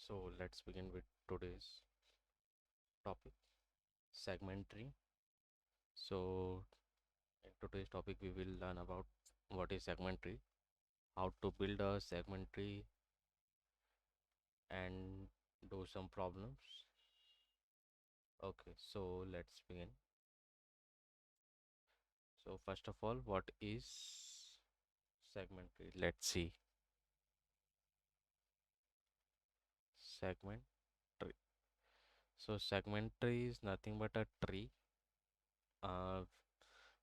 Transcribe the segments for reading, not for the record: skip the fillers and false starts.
So let's begin with today's topic, segment tree. So in today's topic, we will learn about what is segment tree, how to build a segment tree, and do some problems. Okay, so let's begin. So first of all, what is segment tree? Let's see. Segment tree. So segment tree is nothing but a tree. Uh,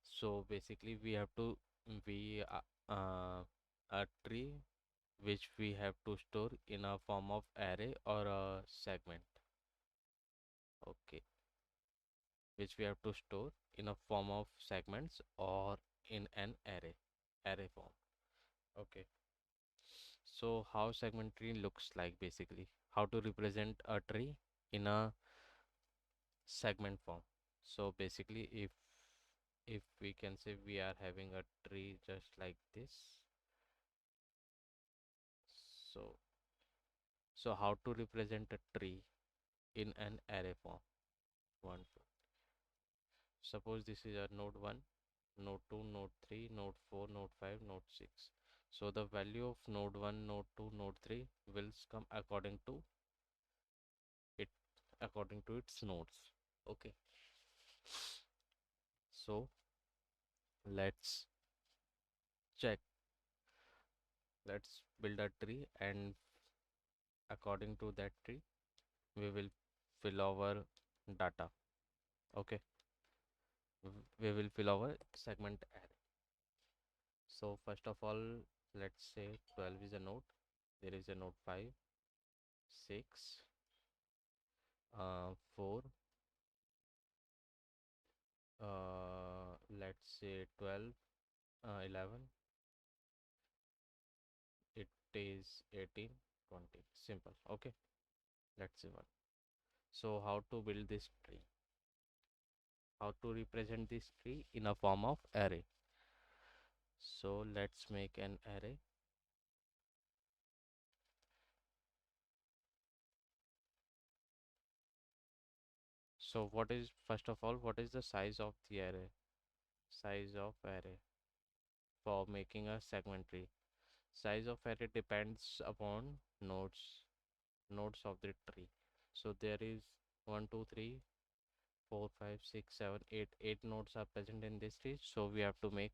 so basically, we have to we a tree which we have to store in a form of array or a segment. Okay, which we have to store in a form of segments or in an array form. Okay, so how segment tree looks like, basically how to represent a tree in a segment form. So basically, if we can say we are having a tree just like this. So so how to represent a tree in an array form? One, two. Suppose this is a node 1, node 2, node 3, node 4, node 5, node 6. So the value of node 1, node 2, node 3 will come it according to its nodes. Okay. So let's check. Let's build a tree, and according to that tree we will fill our data. Okay. We will fill our segment array. So first of all, let's say 12 is a node. There is a node 5, 6, 4, let's say 12, 11, it is 18, 20. Simple. Okay, let's see one. So how to build this tree? How to represent this tree in a form of array? So let's make an array. So what is, first of all, what is the size of the array? Size of array for making a segment tree. Size of array depends upon nodes of the tree. So there is 1, 2, 3, 4, 5, 6, 7, 8. 8 nodes are present in this tree. So we have to make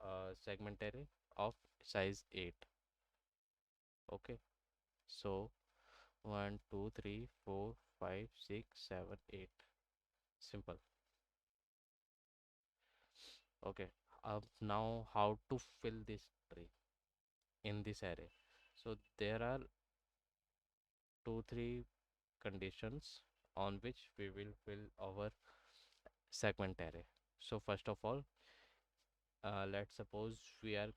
a segment array of size 8. Okay. So 1, 2, 3, 4, 5, 6, 7, 8. Simple. Okay. Now how to fill this tree in this array? So there are 2, 3 conditions on which we will fill our segment array. So first of all, let's suppose we are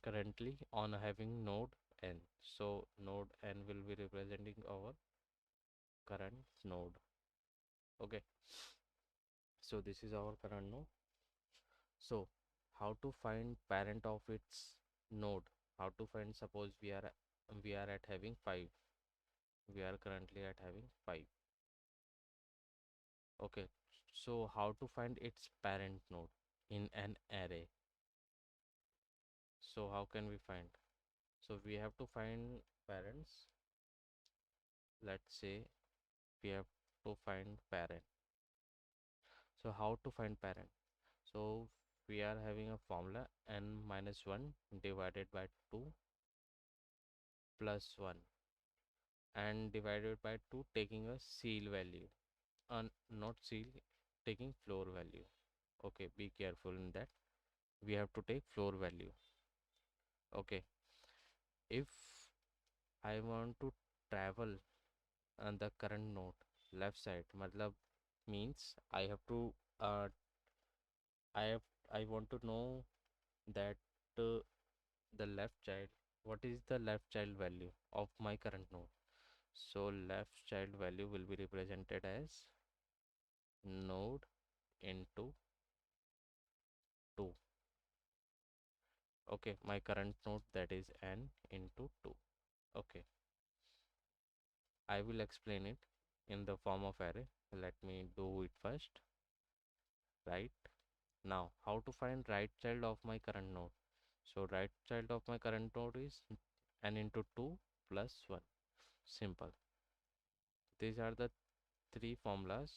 currently on having node n. So node n will be representing our current node. Okay, so this is our current node. So how to find parent of its node? How to find, suppose we are at having 5. We are currently at having 5. Okay, so how to find its parent node in an array? So how can we find? So we have to find parents. Let's say we have to find parent. So how to find parent? So we are having a formula n minus 1 divided by 2 plus 1, and divided by 2 taking a seal value, and not seal, taking floor value. Okay, be careful in that. We have to take floor value. Okay, if I want to travel on the current node left side, matlab means I have to I have I want to know that the left child, what is the left child value of my current node. So left child value will be represented as node into 2. Okay, my current node, that is n into 2. Okay, I will explain it in the form of array. Let me do it first. Right now, how to find right child of my current node? So right child of my current node is n into 2 plus 1. Simple. These are the three formulas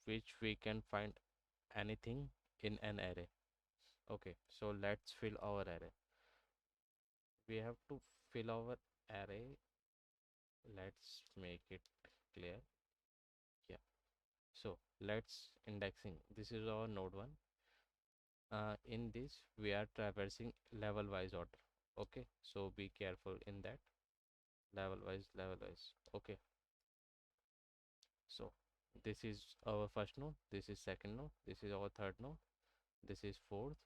which we can find anything in an array. Okay, so let's fill our array. We have to fill our array. Let's make it clear. Yeah. So let's indexing. This is our node 1. In this we are traversing level wise order. Okay, so be careful in that. Level wise. Okay, so this is our first node, this is second node, this is our third node, this is fourth,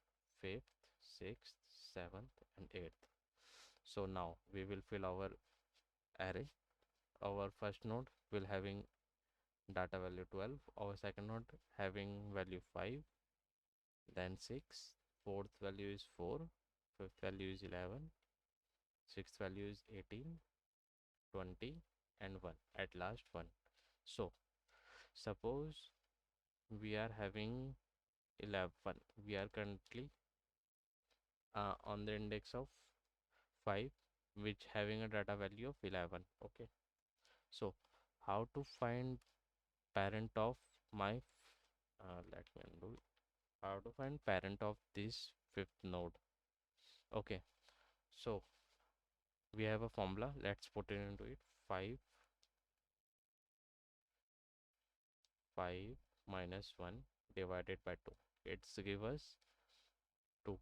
fifth, sixth, seventh and eighth. So now we will fill our array. Our first node will having data value 12, our second node having value 5, then 6, fourth value is 4, fifth value is 11, sixth value is 18, 20 and 1, at last 1. So suppose we are having 11, we are currently on the index of 5 which having a data value of 11. Okay, so how to find parent of my let me undo it. How to find parent of this fifth node? Okay, so we have a formula, let's put it into it. 5 5 minus 1 divided by 2, it's give us 2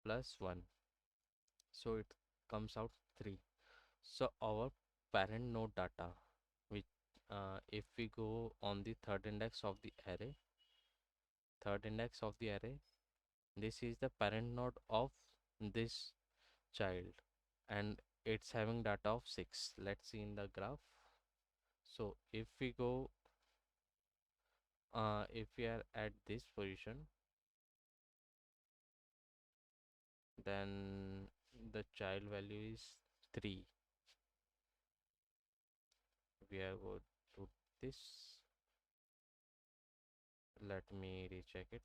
plus 1, so it comes out 3. So our parent node data, which if we go on the third index of the array, this is the parent node of this child and it's having data of 6. Let's see in the graph. So if we go if we are at this position, then the child value is 3. We are going to this. Let me recheck it.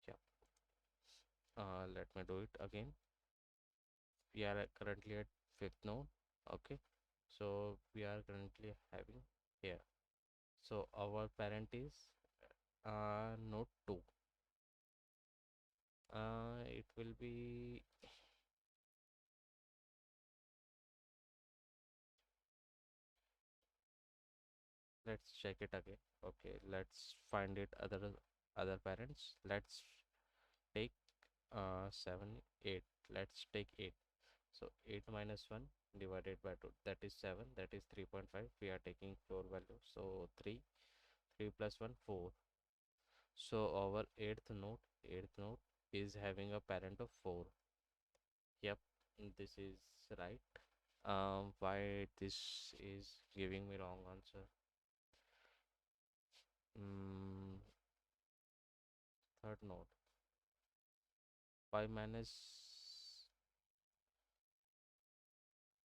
Yeah, let me do it again. We are currently at fifth node. Okay, so we are currently having here, so our parent is node 2. It will be, let's check it again. Okay, let's find it other parents. Let's take 7 8, let's take 8. So 8 minus 1 divided by 2, that is 7, that is 3.5. We are taking 4 value, so 3 3 plus 1 4. So our eighth node is having a parent of 4. Yep, this is right. Why this is giving me wrong answer? mm, Third node, 5 minus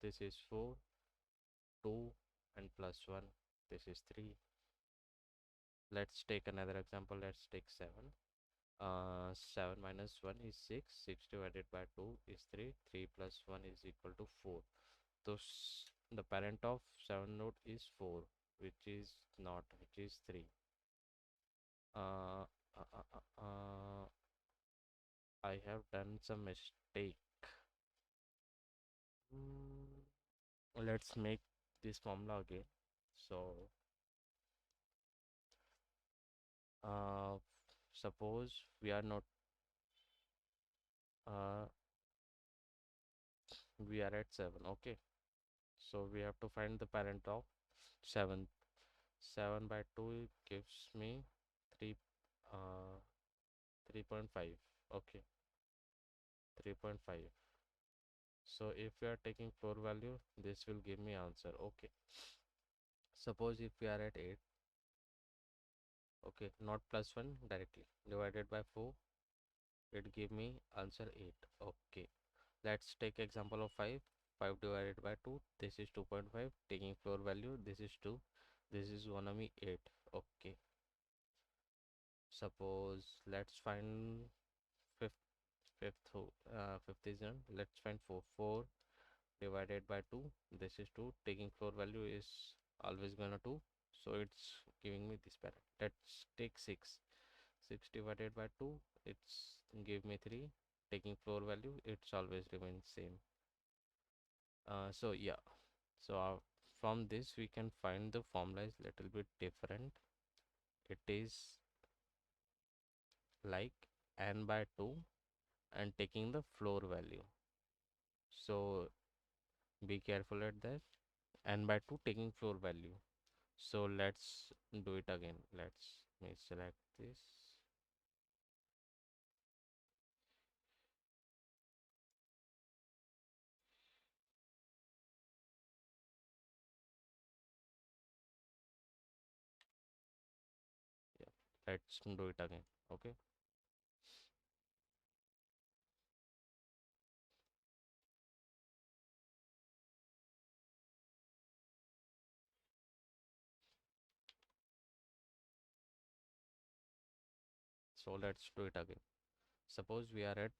this is 4, 2 and plus 1, this is 3. Let's take another example, let's take 7. 7 minus 1 is 6, 6 divided by 2 is 3, 3 plus 1 is equal to 4. So the parent of 7 node is 4, which is not, which is 3. uh, uh, uh, uh, uh, I have done some mistake. Let's make this formula again. So uh, suppose we are not uh, we are at 7. Okay, so we have to find the parent of 7. 7 by 2 gives me 3 uh 3.5. Okay, 3.5. So if we are taking 4 value, this will give me answer. Okay, suppose if we are at 8, Okay, not plus 1 directly. Divided by 4, it give me answer 8. Okay, let's take example of 5. 5 divided by 2, this is 2.5. Taking floor value, this is 2. This is gonna be 8. Okay, suppose let's find fifth. Fifth is done. Let's find 4. 4 divided by 2, this is 2. Taking floor value is always gonna 2, so it's giving me this pattern. Let's take 6. 6 divided by 2, it's give me 3. Taking floor value, it's always remains same. So yeah, so from this we can find the formula is little bit different. It is like n by 2 and taking the floor value. So be careful at that. N by 2 taking floor value. So let's do it again. Let's me select this. Yeah, let's do it again. Okay. So let's do it again. Suppose we are at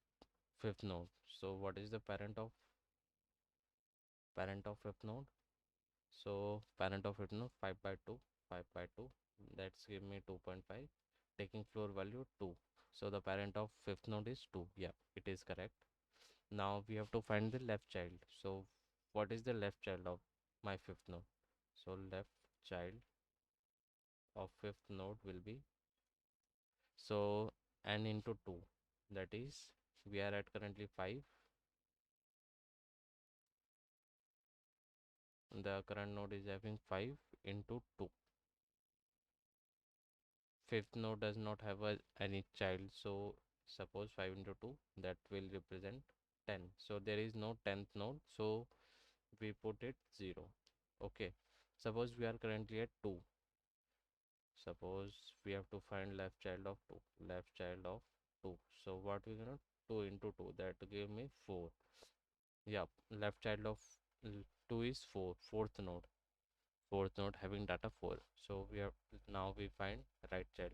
fifth node. So what is the parent of fifth node? So parent of fifth node 5 by 2, 5 by 2. That's give me 2.5. Taking floor value 2. So the parent of fifth node is 2. Yeah, it is correct. Now we have to find the left child. So what is the left child of my fifth node? So left child of fifth node will be, so n into 2, that is we are at currently 5. The current node is having 5 into 2. Fifth node does not have any child, so suppose 5 into 2, that will represent 10. So there is no 10th node, so we put it 0. Okay, suppose we are currently at 2. Suppose we have to find left child of 2. Left child of 2. So what we gonna 2 into 2, that give me 4. Yeah, left child of 2 is 4. Fourth node. Fourth node having data 4. So we have, now we find right child.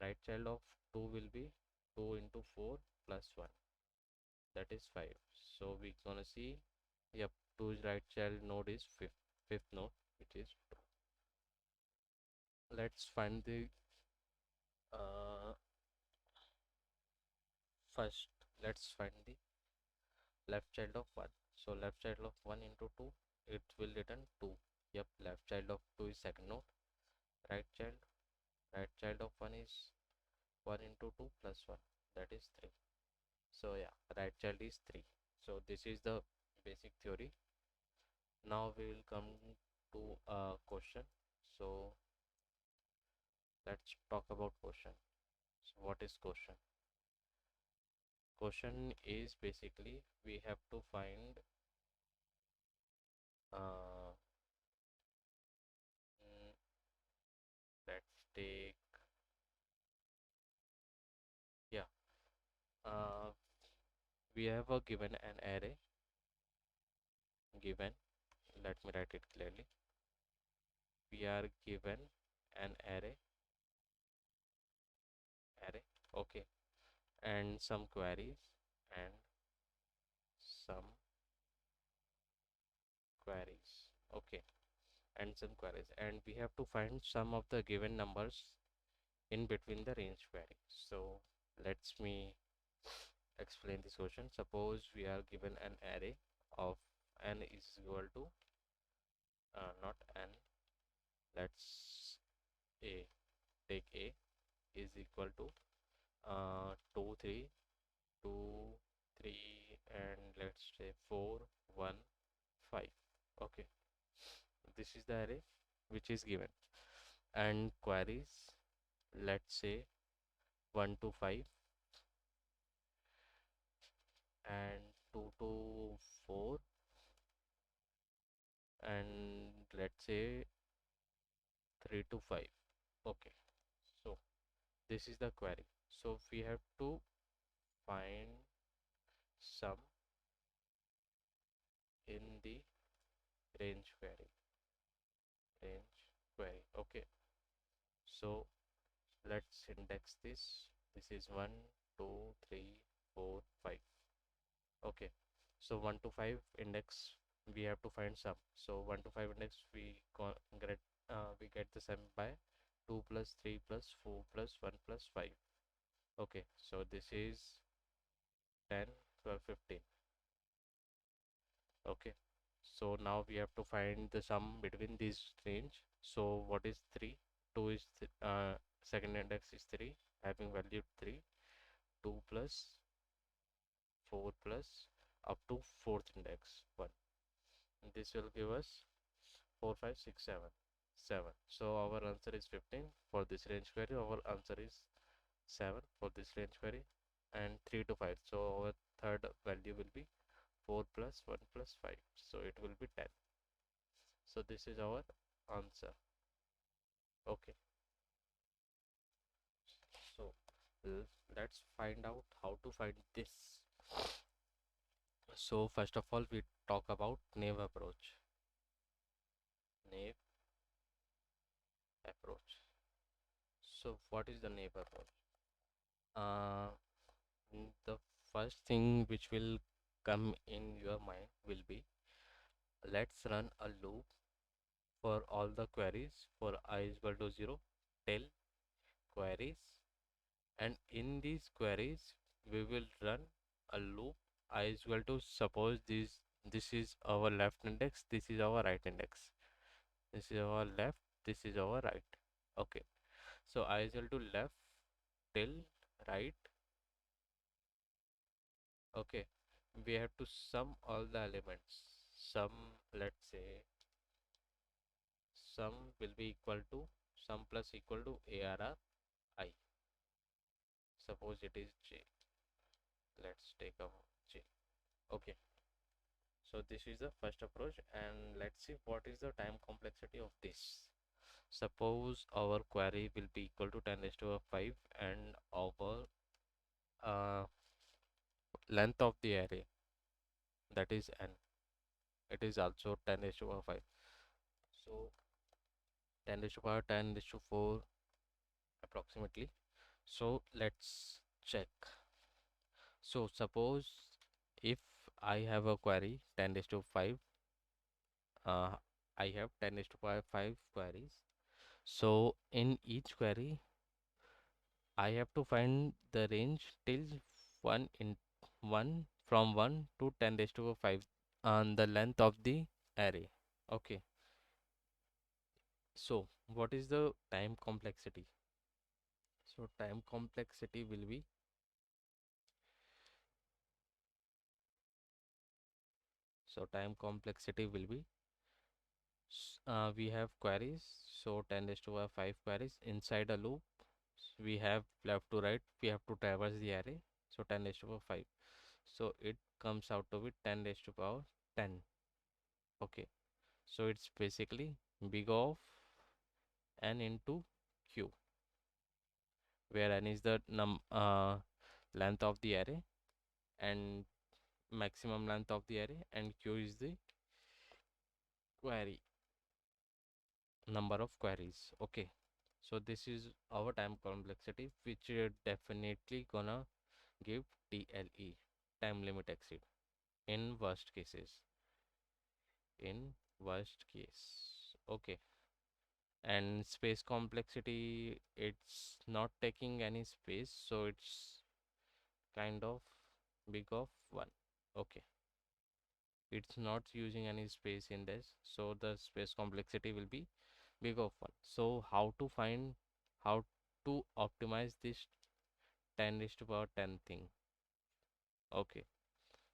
Right child of 2 will be 2 into 4 plus 1. That is 5. So we gonna see, yep, 2's right child node is fifth node, which is 2. Let's find the uh, first. Let's find the left child of 1. So left child of 1 into 2, it will return 2. Yep, left child of 2 is second node. Right child, right child of 1 is 1 into 2 plus 1, that is 3. So yeah, right child is 3. So this is the basic theory. Now we will come to a question. So let's talk about question. So what is question? Question is basically we have to find uh, mm, let's take, yeah, uh, we have a given an array. Given, let me write it clearly. We are given an array, okay, and some queries, and some queries, okay, and some queries, and we have to find some of the given numbers in between the range query. So let's me explain this question. Suppose we are given an array of n is equal to not n, let's a, take a is equal to 2 3 2 3 and let's say 4 1 5. Okay, this is the array which is given, and queries, let's say 1 to 5 and 2 to 4 and let's say 3 to 5. Okay, this is the query. So we have to find sum in the range query. Range query. Okay. So let's index this. This is 1, 2, 3, 4, 5. Okay. So 1 to 5 index we have to find sum. So 1 to 5 index we get the sum by 2 plus 3 plus 4 plus 1 plus 5. Okay. So this is 10, 12, 15. Okay. So now we have to find the sum between this range. So what is 3? 2 is second index is 3, having value 3. 2 plus 4 plus up to fourth index 1. This will give us 4, 5, 6, 7. 7. So our answer is 15 for this range query. Our answer is 7 for this range query, and 3 to 5. So our third value will be 4 plus 1 plus 5. So it will be 10. So this is our answer. Okay. So let's find out how to find this. So first of all, we talk about naive approach. Naive approach. So what is the naive approach? Uh, the first thing which will come in your mind will be, let's run a loop for all the queries for I is equal to 0 till queries, and in these queries we will run a loop. I is equal to, suppose this is our left index, this is our right index, this is our left, this is our right. Okay. So I is equal to left till right. Okay. We have to sum all the elements. Sum, let's say sum will be equal to, sum plus equal to arr I. Suppose it is j. Let's take a j. Okay. So this is the first approach, and let's see what is the time complexity of this. Suppose our query will be equal to 10 raised to the 5, and our uh, length of the array, that is n, it is also 10 raised to the 5. So 10 raised to the power 10 raised to 4 approximately. So let's check. So suppose if I have a query 10 raised to 5, uh, I have 10 raised to power 5 queries. So in each query I have to find the range till 1 in 1 from 1 to 10 raised to 5 on the length of the array. Okay. So what is the time complexity? So time complexity will be, we have queries, so 10 raised to 5 queries inside a loop. We have left to right, we have to traverse the array. So 10 raised to 5, so it comes out to be 10 raised to power 10. Okay. So it's basically big of n into q, where n is the length of the array and maximum length of the array, and q is the query number of queries. Okay. So this is our time complexity, which definitely gonna give TLE, time limit exceed, in worst cases. In worst case. Okay. And space complexity, it's not taking any space, so it's kind of big of 1. Okay. It's not using any space in this, so the space complexity will be big of 1. So how to optimize this 10 raised to power 10 thing? Okay.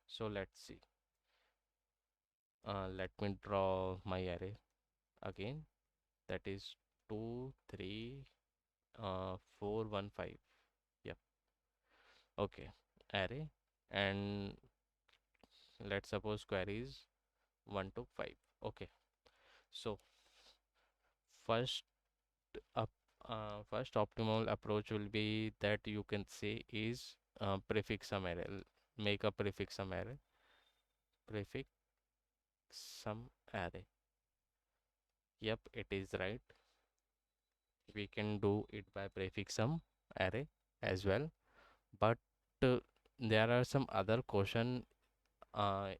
So let's see. Let me draw my array again. That is 2, 3, 4, 1, 5. Yep. Okay. Array, and let's suppose queries 1 to 5. Okay. So first up first optimal approach will be that you can say is prefix sum array. Make a prefix sum array. Prefix sum array. Yep, it is right. We can do it by prefix sum array as well, but there are some other question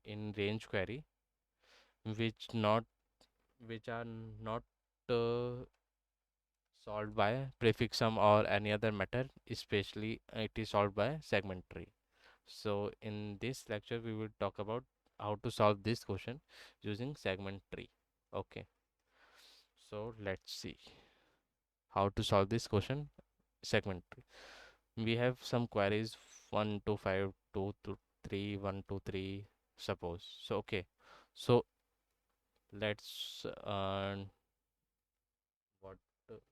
in range query which not which are not uh, solved by prefix sum or any other method, especially it is solved by segment tree. So in this lecture we will talk about how to solve this question using segment tree. Okay, so let's see how to solve this question segment tree. We have some queries 1 to 5, 2 to 3, 1 to 3, suppose. So okay, so let's what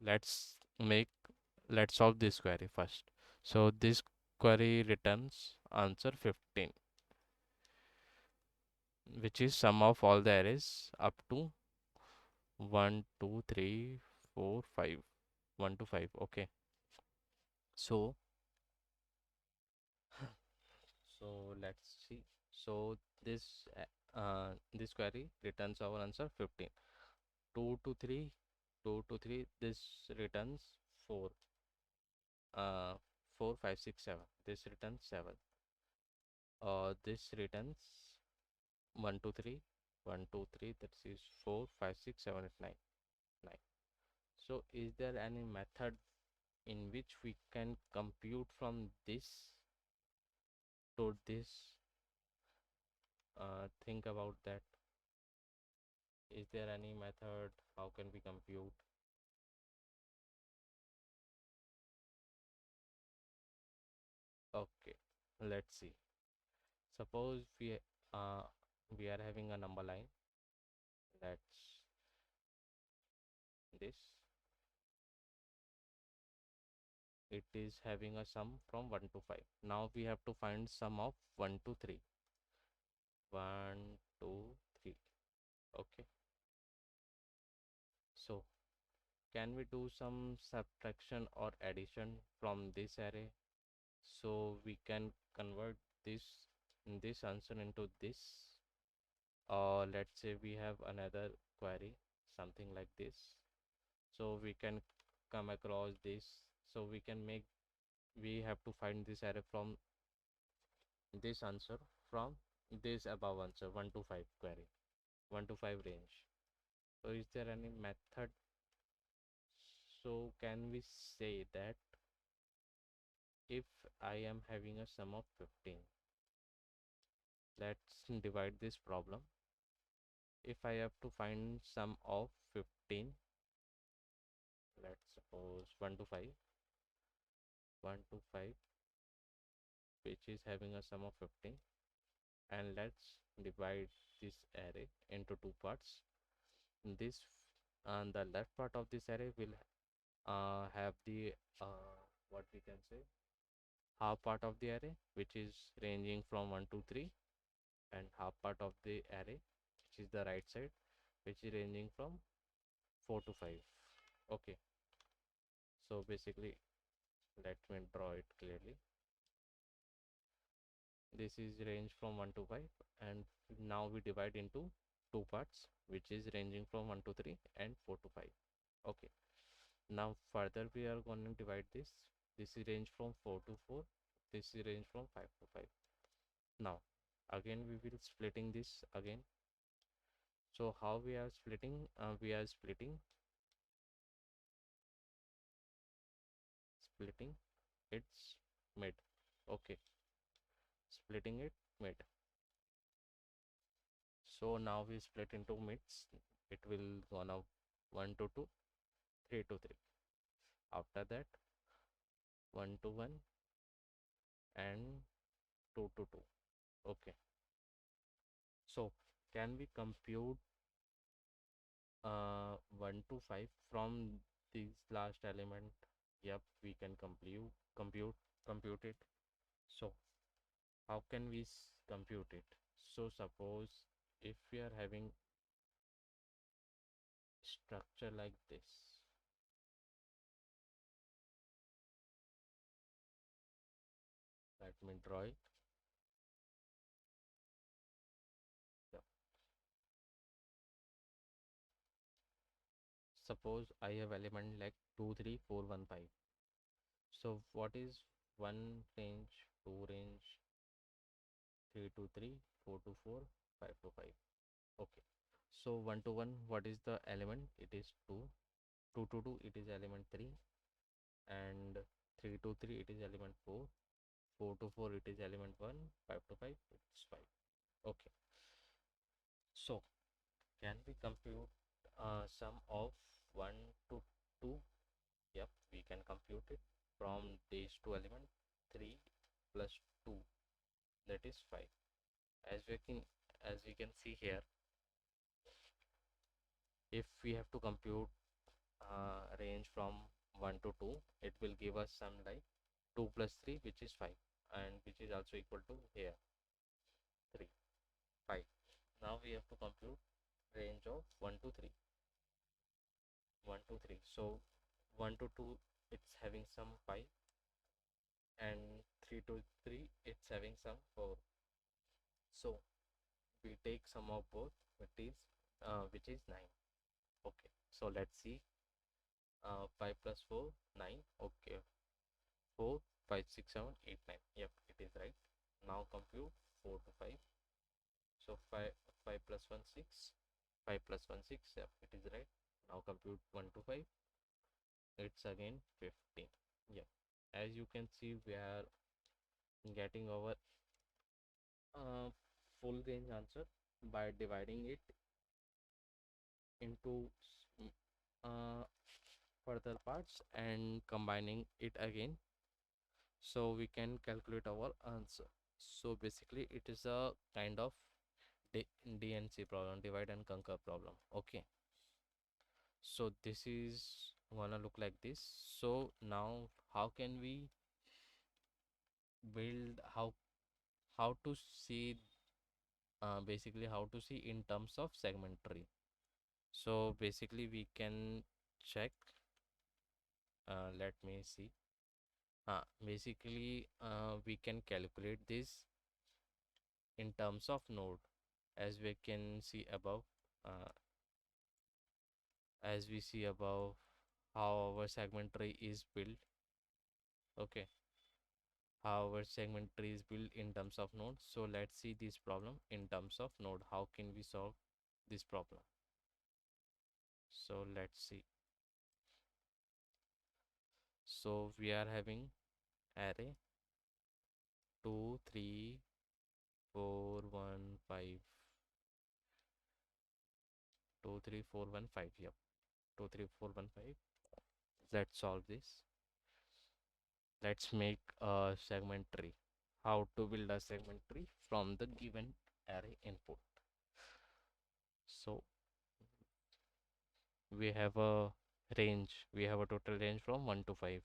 let's make let's solve this query first. So this query returns answer 15, which is sum of all the arrays up to 1 2 3 4 5, 1 to 5. Okay, so so let's see. So this this query returns our answer 15. 2 to 3, 2 to 3, this returns 4, 4 5 6 7, this returns 7. This returns 1 2 3, 1 2 3, that is 4 5 6 7 8 9 9. So is there any method in which we can compute from this to this? Think about that. Is there any method? How can we compute? Okay, let's see. Suppose uh, we are having a number line. Let's this. It is having a sum from 1 to 5. Now we have to find sum of 1 to 3. 1 2 3. Okay, so can we do some subtraction or addition from this array, so we can convert this answer into this? Or let's say we have another query, something like this. So we can come across this. So we have to find this array from this answer, from this above answer, 1 to 5 query, 1 to 5 range. So is there any method? So can we say that if I am having a sum of 15, let's divide this problem. If I have to find sum of 15, let's suppose 1 to 5, 1 to 5, which is having a sum of 15, and let's divide this array into two parts. This and the left part of this array will have the what we can say, half part of the array, which is ranging from 1 to 3, and half part of the array, which is the right side, which is ranging from 4 to 5. Okay, so basically let me draw it clearly. This is range from 1 to 5, and now we divide into two parts, which is ranging from 1 to 3 and 4 to 5. Okay, now further we are going to divide this is range from 4 to 4, this is range from 5 to 5. Now again we will splitting this again. So how we are splitting? We are splitting its mid. Okay, splitting it mid. So now we split into mids. It will gonna 1 to 2, 3 to 3. After that 1 to 1 and 2 to 2. Okay, so can we compute 1 to 5 from this last element? Yep, we can compute it. So how can we compute it? So suppose if we are having structure like this, me draw it. Yeah. Suppose I have element like 2 3 4 1 5. So what is 1 range, 2 range, 3 to 3, 4 to 4, 5 to 5? Okay. So 1 to 1, what is the element? It is 2. 2 to 2, it is element 3. And 3 to 3, it is element 4. 4 to 4, it is element 1. 5 to 5, it's 5. Okay. So can we compute sum of 1 to 2? Yep, we can compute it from these two elements. 3 plus 2, that is 5. As we can see here, if we have to compute range from 1 to 2, it will give us some like 2 plus 3, which is 5, and which is also equal to here 3 5. Now we have to compute range of 1 to 3. 1 to 3, so 1 to 2, it's having some 5, and 3 to 3, it's having some 4. So we take sum of both, which is 9. Okay, so let's see. 5 plus 4 9. Okay, 4 5 6 7 8 9. Yep, it is right. Now compute 4 to 5. So 5 plus 1 6. 5 plus 1 6. Yep, it is right. Now compute 1 to 5. It's again 15. Yep, as you can see, we are getting our uh, full range answer by dividing it into uh, further parts and combining it again, so we can calculate our answer. So basically it is a kind of DNC problem, divide and conquer problem. Okay, so this is gonna look like this. So now how can we build, how to see, basically how to see in terms of segment tree? So basically we can check, let me see. Basically we can calculate this in terms of node, as we can see above. uh, as we see above how our segment tree is built. Okay, how our segment tree is built in terms of node. So let's see this problem in terms of node. How can we solve this problem? So let's see. So we are having array 2 3 4 1 5, 2 3 4 1 5. Yep, 2 3 4 1 5. Let's solve this. Let's make a segment tree. How to build a segment tree from the given array input? So we have a range, we have a total range from 1 to 5.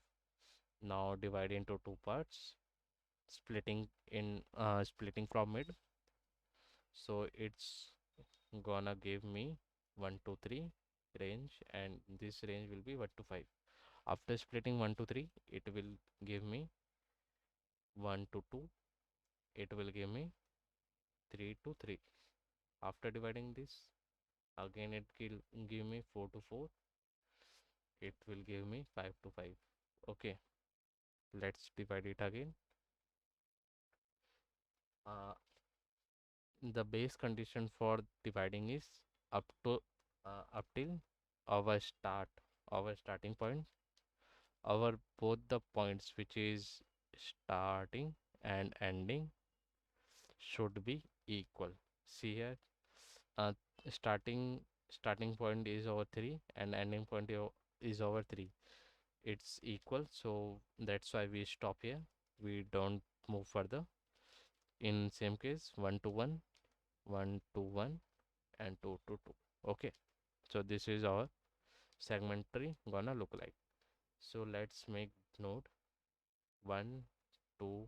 Now divide into two parts, splitting from mid. So it's gonna give me 1 to 3 range, and this range will be 1 to 5. After splitting 1 to 3, it will give me 1 to 2, it will give me 3 to 3. After dividing this, again it will give me 4 to 4, it will give me 5 to 5. Okay, let's divide it again. uh, the base condition for dividing is up to up till our starting point, our both the points, which is starting and ending, should be equal. See here, uh, starting starting point is over 3 and ending point is over 3. It's equal, so that's why we stop here. We don't move further. In same case, 1 to 1, 1 to 1, and 2 to 2. Okay, so this is our segment tree gonna look like. So let's make node 1 2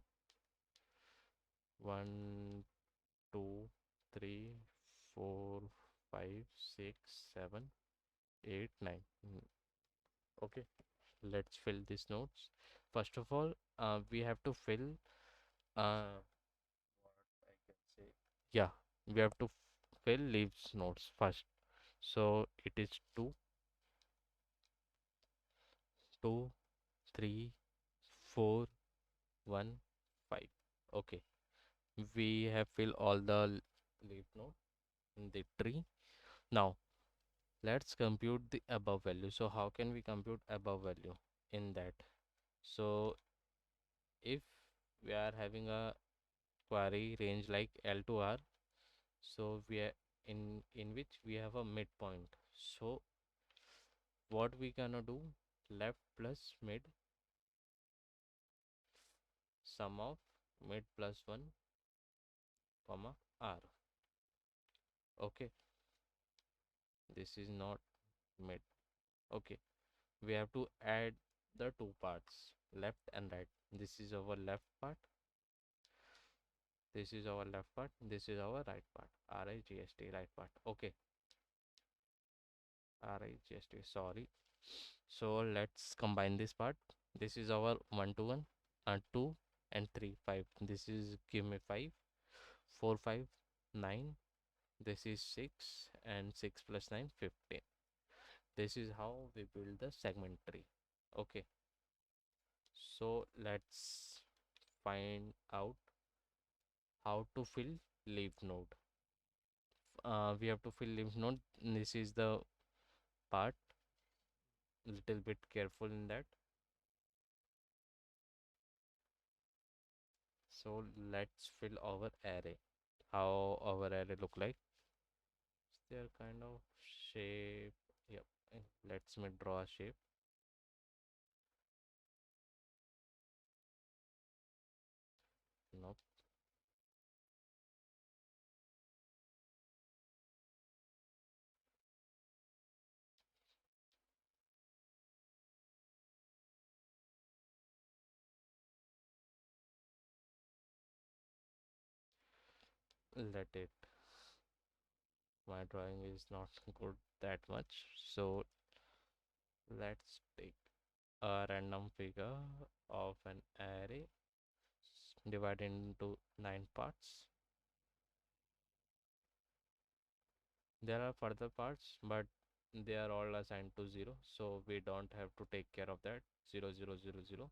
1 2 3 4 5 6 7 8 9. Okay, let's fill these nodes. First of all, we have to fill What I can say? Yeah, we have to fill leaves nodes first. So it is 2, 2, 3, 4, 1, 5. Okay, we have filled all the leaf node in the tree. Now let's compute the above value. So how can we compute above value in that? So if we are having a query range like L to R, so we are in which we have a midpoint. So what we gonna do? Left plus mid, sum of mid plus 1 comma R. Okay, this is not mid. Okay, we have to add the two parts, left and right. This is our left part, this is our left part, this is our right part. RIGST, right part. Okay, RIGST, sorry. So let's combine this part. This is our 1 to 1 and 2 and 3 5. This is give me 5, 4 5 9. This is 6 and 6 plus 9 15. This is how we build the segment tree. Okay, so let's find out how to fill leaf node. We have to fill leaf node. This is the part, little bit careful in that. So let's fill our array. How our array look like? They're kind of shape. Yep. Let's me draw a shape. Nope. Let it. My drawing is not good that much. So let's take a random figure of an array divided into 9 parts. There are further parts, but they are all assigned to 0, so we don't have to take care of that. 0 0 0 0,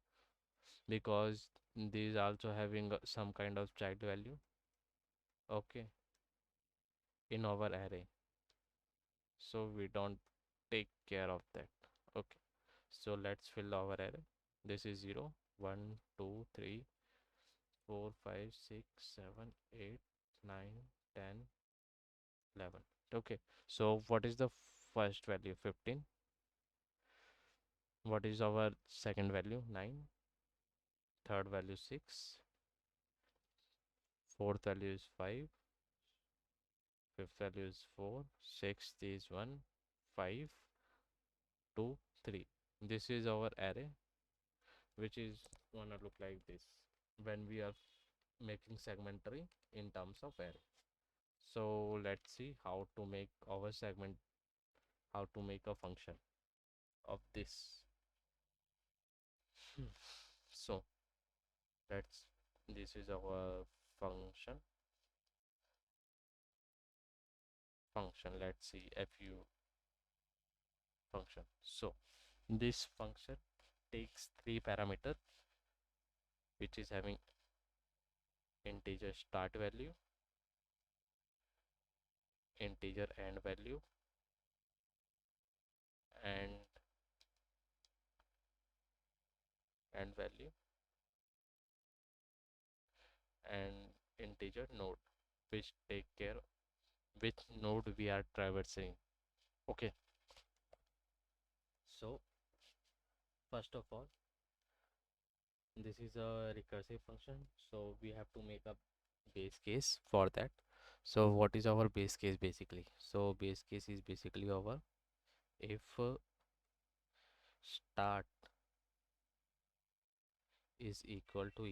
because these also having some kind of child value. Okay, in our array, so we don't take care of that. Okay, so let's fill our array. This is 0 1 2 3 4 5 6 7 8 9 10 11. Okay, so what is the first value? 15. What is our second value? 9. Third value 6. Fourth value is 5. Fifth value is 4. Sixth is 1. 5 2 3. This is our array, which is gonna look like this when we are making segment tree in terms of array. So let's see how to make our segment, how to make a function of this. So let's, this is our function. Let's see fu function. So this function takes three parameter, which is having integer start value, integer end value, and end value, and integer node, which take care which node we are traversing. Okay, so first of all, this is a recursive function, so we have to make a base case for that. So what is our base case basically? So base case is basically our, if start is equal to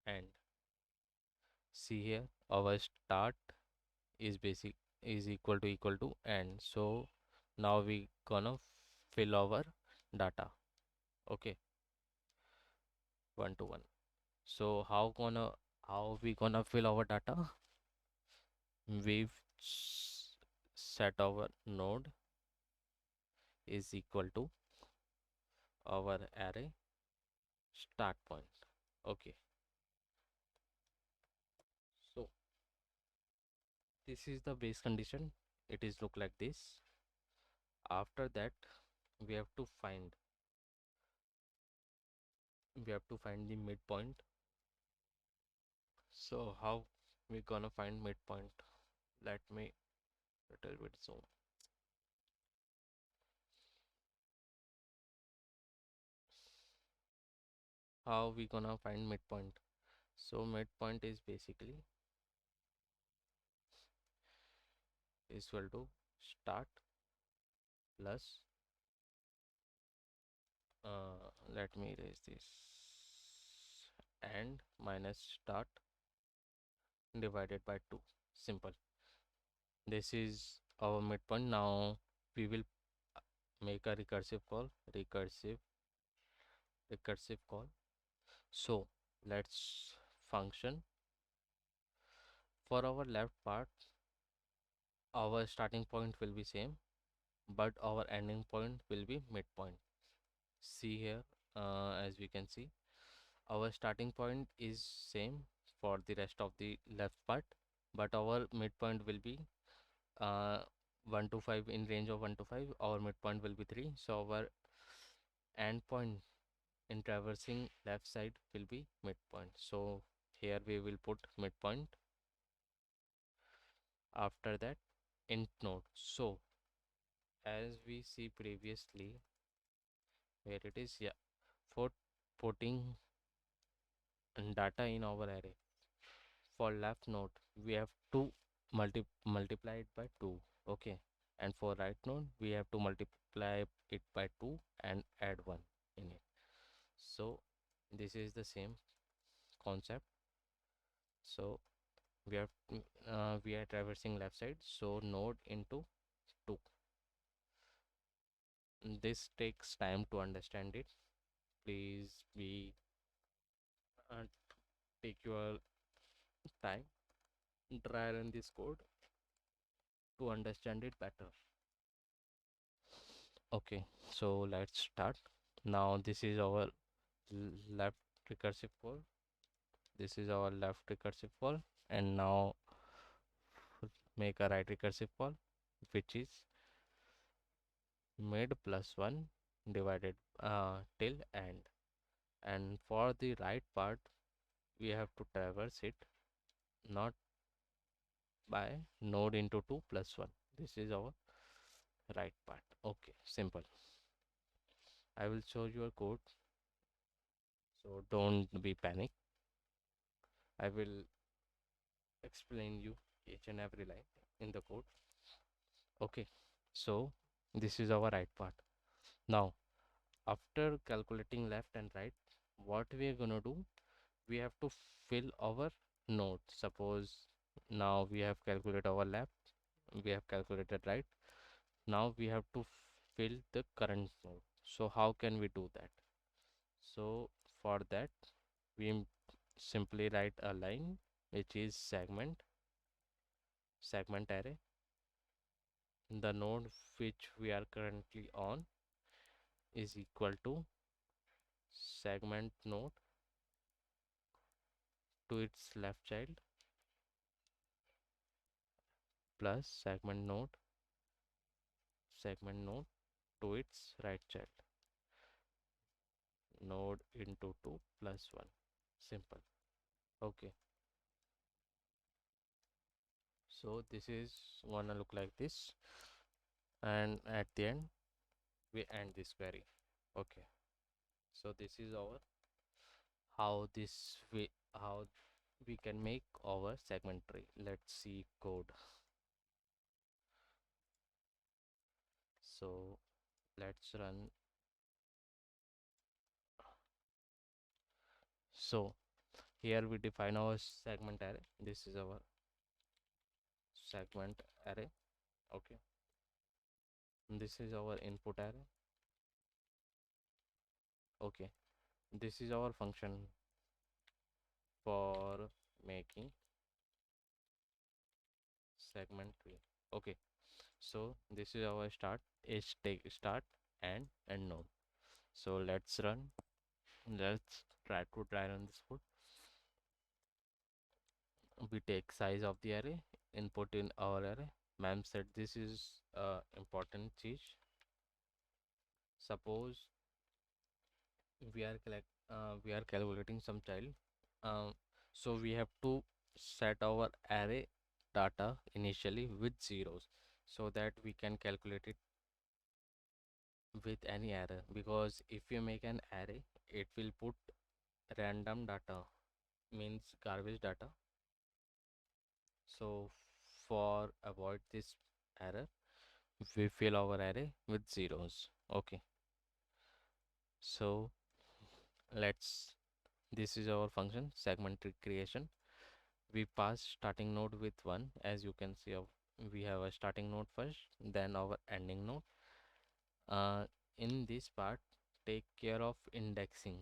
end. See here, our start is basic is equal to end. So now we gonna fill our data. Okay, 1 to 1. So how we gonna fill our data? Set our node is equal to our array start point. Okay, so this is the base condition. It is look like this. After that, we have to find the midpoint. So how we gonna find midpoint? Let me little bit zoom. How we gonna find midpoint? So midpoint is basically is equal to start plus let me erase this, and minus start divided by 2. Simple. This is our midpoint. Now we will make a recursive call. So let's function. For our left part, our starting point will be same, but our ending point will be midpoint. See here, as we can see, our starting point is same for the rest of the left part, but our midpoint will be uh, 1 to 5, in range of 1 to 5. Our midpoint will be 3, so our end point in traversing left side will be midpoint. So here we will put midpoint. After that, int node. So as we see previously, where it is, yeah, for putting data in our array, for left node we have to multiply it by 2. Okay, and for right node we have to multiply it by 2 and add 1 in it. So this is the same concept. So we are traversing left side, so node into 2. This takes time to understand it. Please be uh, take your time, try run this code to understand it better. Okay, so let's start. Now this is our left recursive call. This is our left recursive call, and now make a right recursive call, which is mid plus 1 divided till end. And for the right part, we have to traverse it not by node into 2 plus 1. This is our right part. Okay, simple. I will show you a code, so don't be panic. I will explain you each and every line in the code. Okay, so this is our right part. Now after calculating left and right, what we are gonna do, we have to fill our node. Suppose now we have calculated our left, we have calculated right. Now we have to fill the current node. So how can we do that? So for that, we simply write a line which is segment array. The node which we are currently on is equal to segment node to its left child plus segment node to its right child, node into 2 plus 1. Simple. Okay, so this is gonna look like this, and at the end we end this query. Okay, so this is our how we can make our segment tree. Let's see code. So let's run. So here we define our segment array. This is our segment array. Okay, and this is our input array. Okay, this is our function for making segment tree. Okay, so this is our start, is take start and end node. So let's run. Let's try run this code. We take size of the array, input in our array. Ma'am said this is important change. Suppose we are calculating some child. Um, so we have to set our array data initially with zeros so that we can calculate it with any array, because if you make an array it will put random data, means garbage data. So for avoid this error, we fill our array with zeros. Okay, so let's, this is our function segment tree creation. We pass starting node with 1. As you can see, we have a starting node first, then our ending node. In this part, take care of indexing.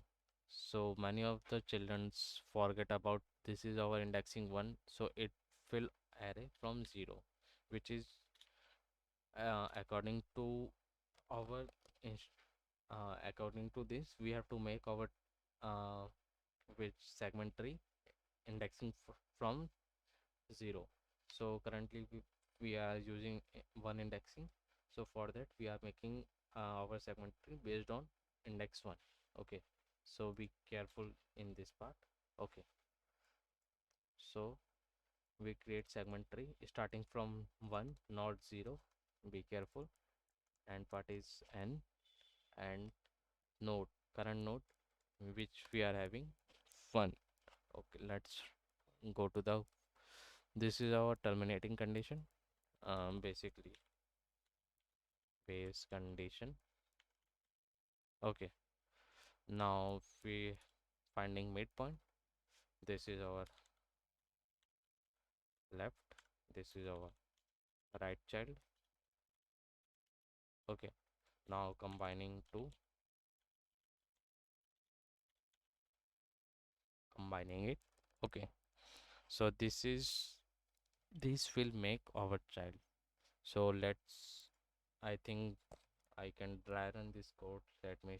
So many of the childrens forget about this is our indexing 1, so it fill array from 0, which is according to our according to this we have to make our uh, which segment tree indexing from 0. So currently we are using one indexing, so for that we are making our segment tree based on index 1. Okay, so be careful in this part. Okay, so we create segment tree starting from 1 not 0. Be careful. And part is n, and node, current node which we are having 1. Okay, let's go to the, this is our terminating condition, basically base condition. Okay, now we finding midpoint. This is our left, this is our right child. Okay, now combining it. Okay, so this will make our child. So let's, I think I can dry run this code. Let me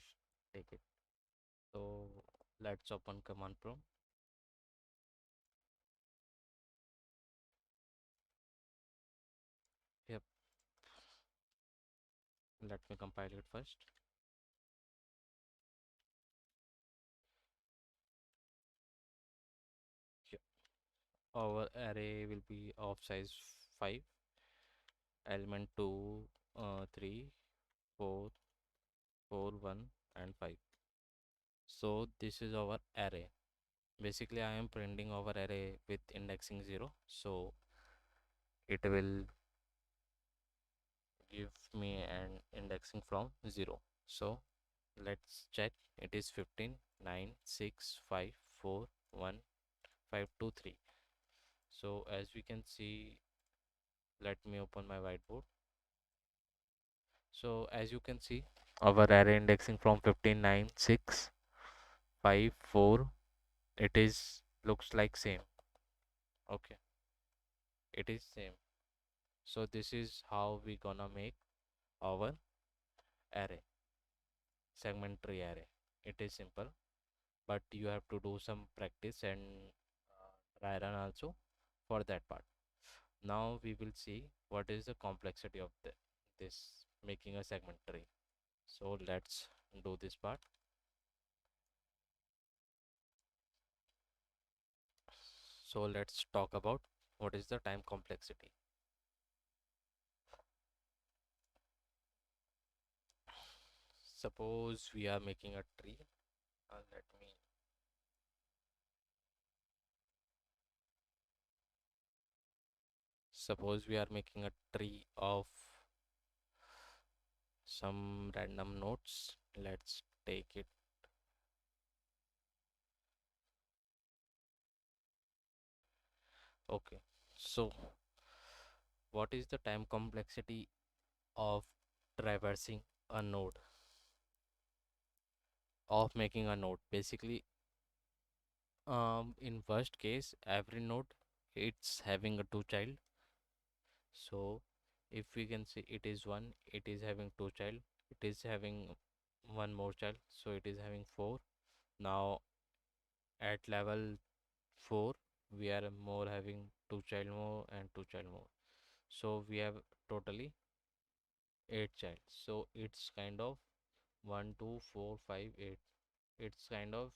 take it. So let's open command prompt. Yep, let me compile it first. Yep. Our array will be of size 5, element 2, 3, 4, 4, 1, and 5. So this is our array. Basically I am printing our array with indexing 0, so it will give me an indexing from 0. So let's check. It is 15, 9, 6, 5, 4, 1, 5, 2, 3. So as we can see, let me open my whiteboard. So as you can see, our array indexing from 15, 9, 6, 5, 4, it is looks like same. Okay, it is same. So this is how we gonna make our array, segment tree array. It is simple, but you have to do some practice and try run also for that part. Now we will see what is the complexity of this making a segment tree. So let's do this part. So let's talk about what is the time complexity. Suppose we are making a tree. Let me, suppose we are making a tree of some random nodes. Let's take it. Okay, so what is the time complexity of traversing a node of making a node. Basically, in first case, every node it's having a two child. So if we can see it is one, it is having two child, it is having one more child, so it is having four. Now at level 4 we are more having two child more and two child more, so we have totally eight child. So it's kind of 1 2 4 5 8, it's kind of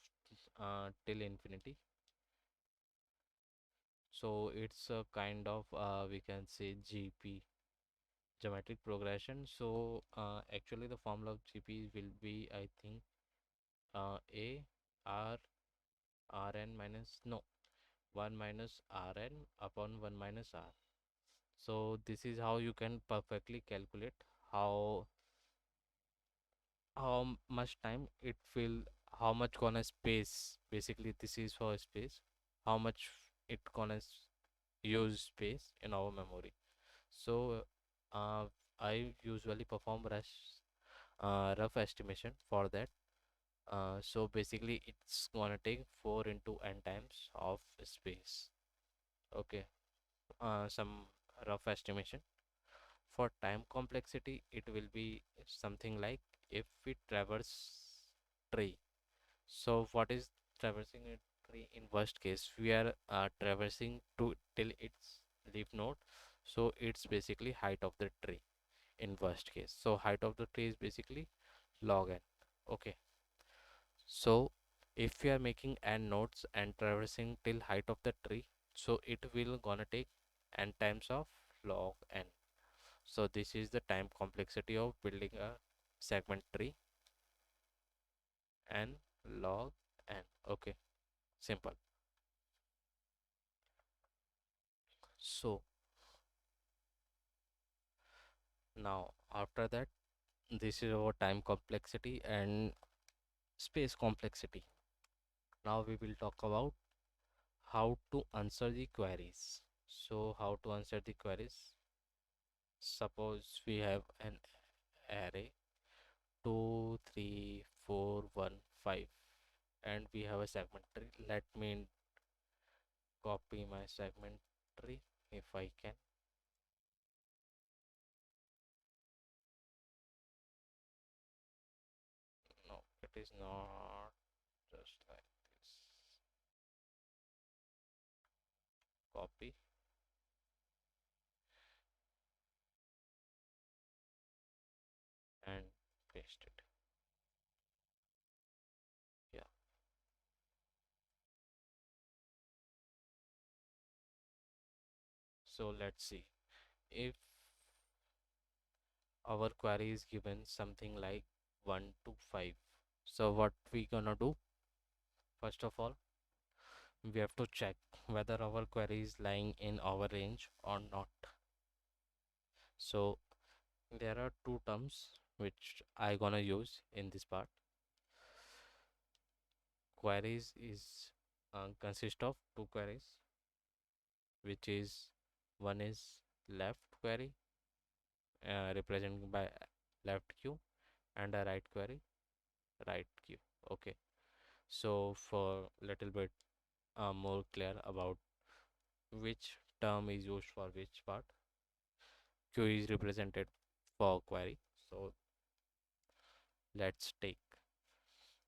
till infinity. So it's a kind of we can say GP, geometric progression. So actually the formula of GP will be, I think, a r rn minus no 1 minus rn upon 1 minus r. So this is how you can perfectly calculate how much time it will, how much gonna space, basically this is for space, how much it gonna use space in our memory. So uh, I usually perform rough estimation for that. So basically it's gonna take 4 into n times of space. Okay, some rough estimation. For time complexity, it will be something like if we traverse tree. So what is traversing a tree in worst case? We are traversing to till its leaf node. So it's basically height of the tree in worst case. So height of the tree is basically log n. Okay. So if we are making n nodes and traversing till height of the tree, so it will gonna take n times of log n. So this is the time complexity of building a segment tree, n log n. Okay, simple. So now after that, this is our time complexity and space complexity. Now we will talk about how to answer the queries. So how to answer the queries? Suppose we have an array 2 3 4 1 5 and we have a segment tree. Let me copy my segment tree if I can. No, it is not just like this. Copy and paste it. Yeah. So let's see if our query is given something like 1 to 5. So what we gonna do? First of all, we have to check whether our query is lying in our range or not. So there are two terms which I gonna use in this part. Queries is consist of two queries, which is one is left query represented by left queue and a right query right queue. Okay, so for little bit more clear about which term is used for which part, queue is represented for query. So let's take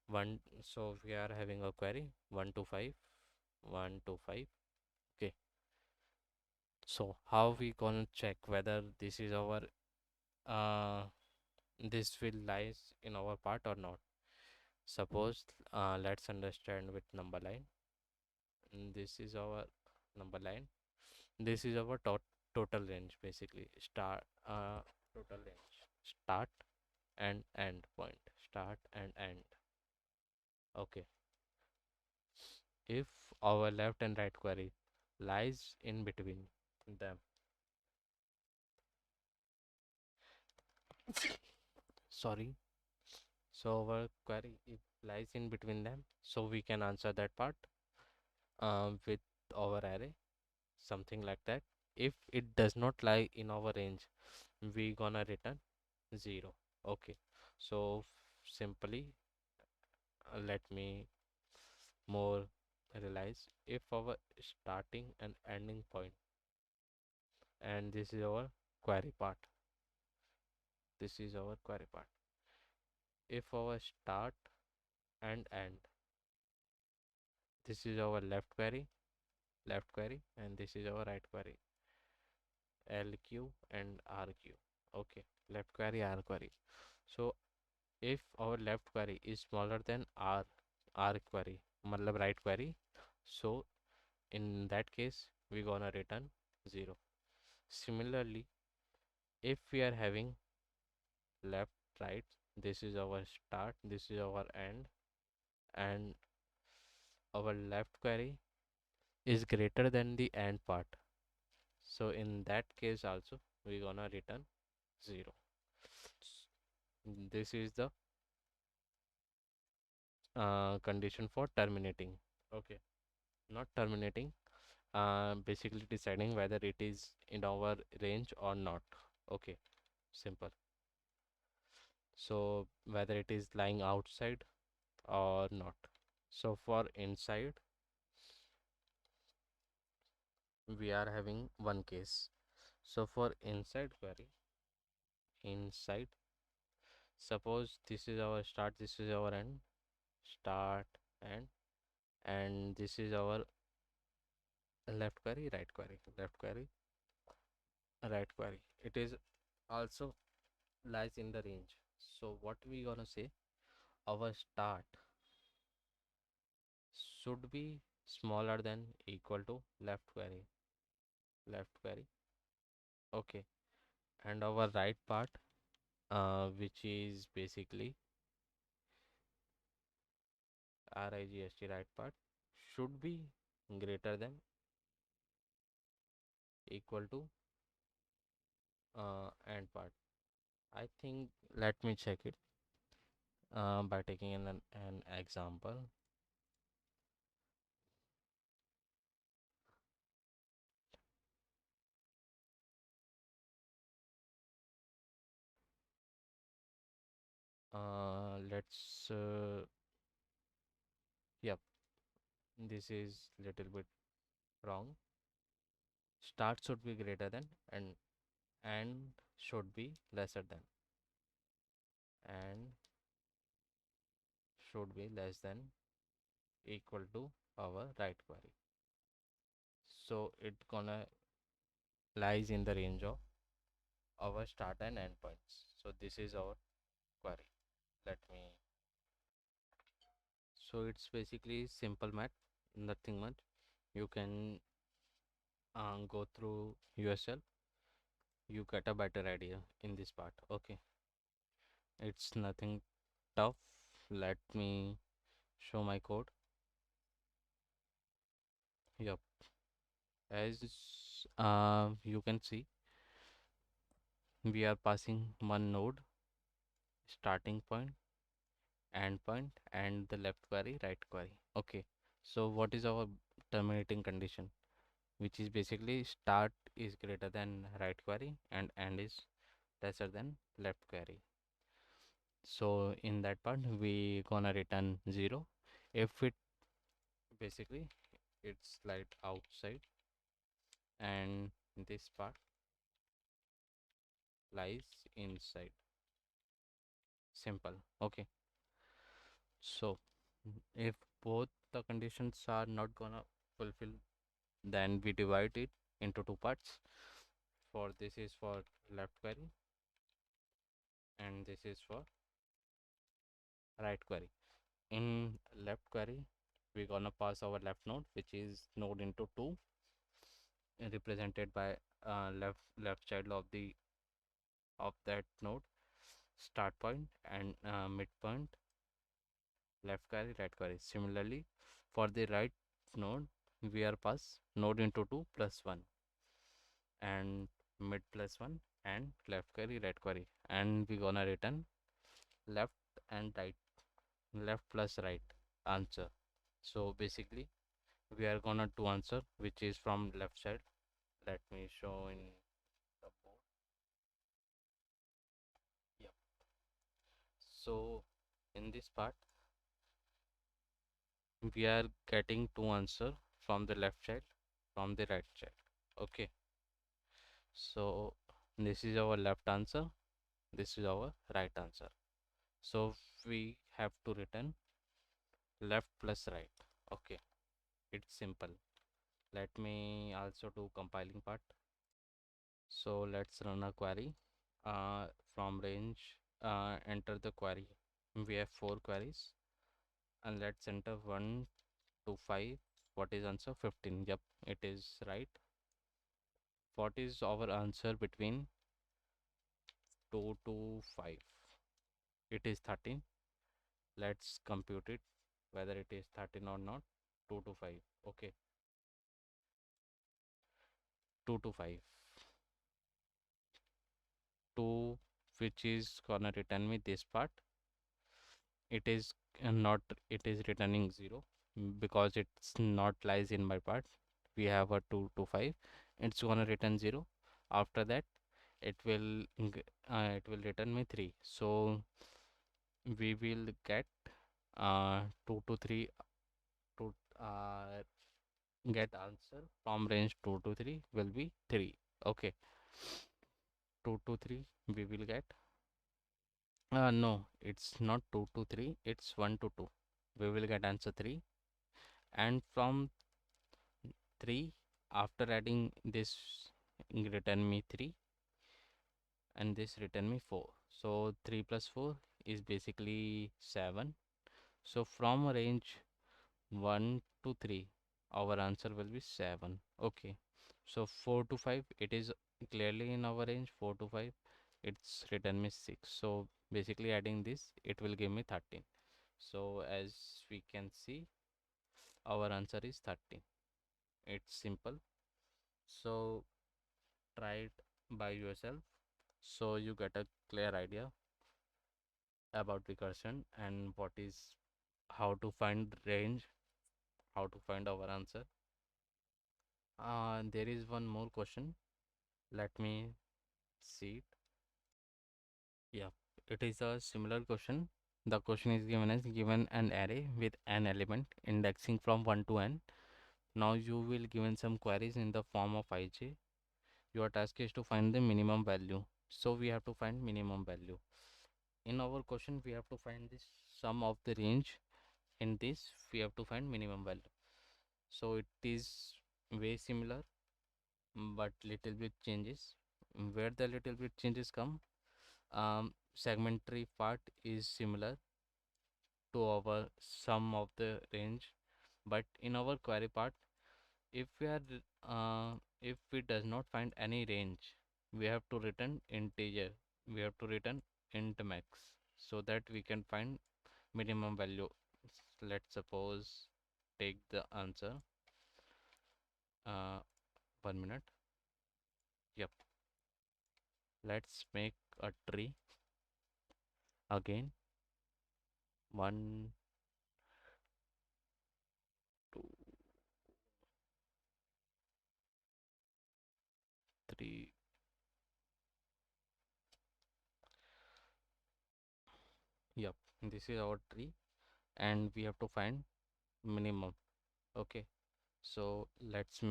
one. So we are having a query 1 to 5 1 to 5. Okay, so how we gonna check whether this is our uh this will lies in our part or not? Suppose let's understand with number line. This is our number line. This is our total range, basically start total range, start and end point, start and end. Okay, if our left and right query lies in between them, sorry, so our query if lies in between them, so we can answer that part with our array, something like that. If it does not lie in our range, we gonna return 0. Okay, so simply let me more realize if our starting and ending point, and this is our query part. This is our query part. If our start and end, this is our left query, and this is our right query, LQ and RQ. Okay, left query, R query. So if our left query is smaller than R query, matlab right query, so in that case we gonna return 0. Similarly, if we are having left, right, this is our start, this is our end, and our left query is greater than the end part, so in that case also we gonna return 0. This is the condition for terminating. Okay, not terminating, basically deciding whether it is in our range or not. Okay, simple. So whether it is lying outside or not. So for inside we are having one case. So for inside query, inside, suppose this is our start, this is our end, start and this is our left query, right query, left query, right query. It is also lies in the range. So what we gonna say? Our start should be smaller than equal to left query, left query. Okay, and our right part, which is basically RIGST, right part, should be greater than equal to end part. I think let me check it by taking an example. Let's yep, this is little bit wrong. Start should be greater than and should be lesser than, and should be less than equal to our right query. So it gonna lies in the range of our start and end points. So this is our query. Let me. So it's basically simple math, nothing much. You can go through yourself. You get a better idea in this part. Okay, it's nothing tough. Let me show my code. Yep, as you can see, we are passing one node, starting point, end point, and the left query, right query. Okay, so what is our terminating condition? Which is basically start is greater than right query and end is lesser than left query. So in that part we gonna return 0 if it basically it's light outside and this part lies inside. Simple. Okay, so if both the conditions are not gonna fulfill, then we divide it into two parts. For this is for left query and this is for right query. In left query we're gonna pass our left node, which is node into 2, represented by left child of that node, start point and midpoint, left query, right query. Similarly, for the right node we are pass node into 2 plus 1 and mid plus 1 and left query, right query, and we gonna return left and right, left plus right answer. So basically we are gonna to answer which is from left side. Let me show in the board. Yep. So in this part we are getting two answer from the left side, from the right side. Okay, so this is our left answer, this is our right answer. So we have to return left plus right. Okay, it's simple. Let me also do compiling part. So let's run a query. From range, enter the query. We have four queries, and let's enter 1 to 5. What is answer? 15. Yep, it is right. What is our answer between 2 to 5? It is 13. Let's compute it whether it is 13 or not. 2 to 5. Okay, 2 to 5. 2, which is gonna return me this part. It is not, it is returning 0 because it's not lies in my part. We have a 2 to 5. It's gonna return 0. After that, it will it will return me 3. So we will get 2 to 3 to get answer from range 2 to 3 will be 3. Okay, 2 to 3 we will get no, it's not 2 to 3, it's 1 to 2. We will get answer 3, and from 3, after adding this, return me 3, and this return me 4. So 3 plus 4 is basically 7. So from range 1 to 3, our answer will be 7. Okay, so 4 to 5, it is clearly in our range. 4 to 5, it's return me 6. So basically adding this, it will give me 13. So as we can see, our answer is 13. It's simple. So try it by yourself so you get a clear idea about recursion and what is, how to find range, how to find our answer. There is one more question. Let me see it. Yeah, it is a similar question. The question is given as, given an array with n element indexing from 1 to n. Now you will given some queries in the form of ij. Your task is to find the minimum value. So we have to find minimum value. In our question, we have to find this sum of the range. In this, we have to find minimum value. So it is way similar, but little bit changes. Where the little bit changes come, segmentary part is similar to our sum of the range, but in our query part, if we are if we does not find any range, we have to return integer, we have to return int max, so that we can find minimum value. Let's suppose take the answer, uh, 1 minute. Yep, let's make a tree again. 1, 2, 3. Yep, this is our tree, and we have to find minimum. Okay, so let's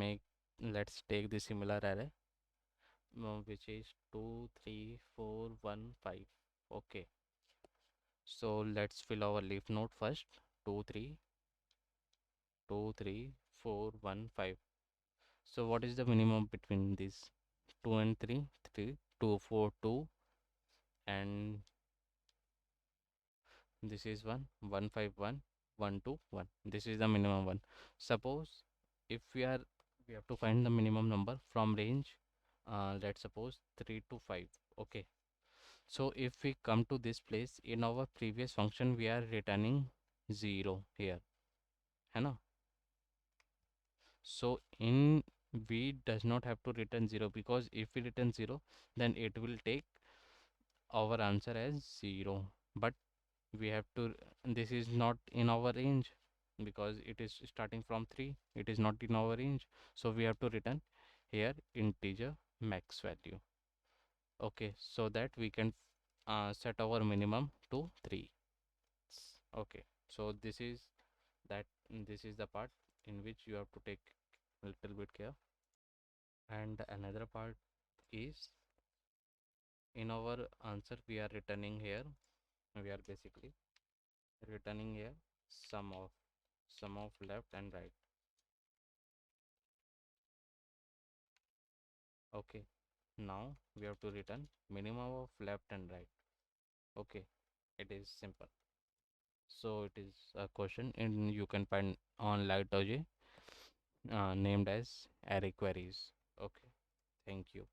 take the similar array, which is 2 3 4 1 5. Okay, so let's fill our leaf node first. 2 3 2 3 4 1 5. So what is the minimum between these? 2 and 3, 3, 2 4 2, and this is 1 1 5 1 1 2 1. This is the minimum one. Suppose if we have to find the minimum number from range, let's suppose 3 to 5. Okay, so if we come to this place, in our previous function we are returning 0 here, है ना? So in we does not have to return 0, because if we return 0, then it will take our answer as 0. But we have to, this is not in our range because it is starting from 3, it is not in our range, so we have to return here integer max value. Okay, so that we can set our minimum to 3. Okay, so this is that This is the part in which you have to take a little bit care. And another part is, in our answer we are returning here, we are basically returning here sum of left and right. Okay, now we have to return minimum of left and right. Okay, it is simple. So it is a question and you can find on logN named as array queries. Okay, thank you.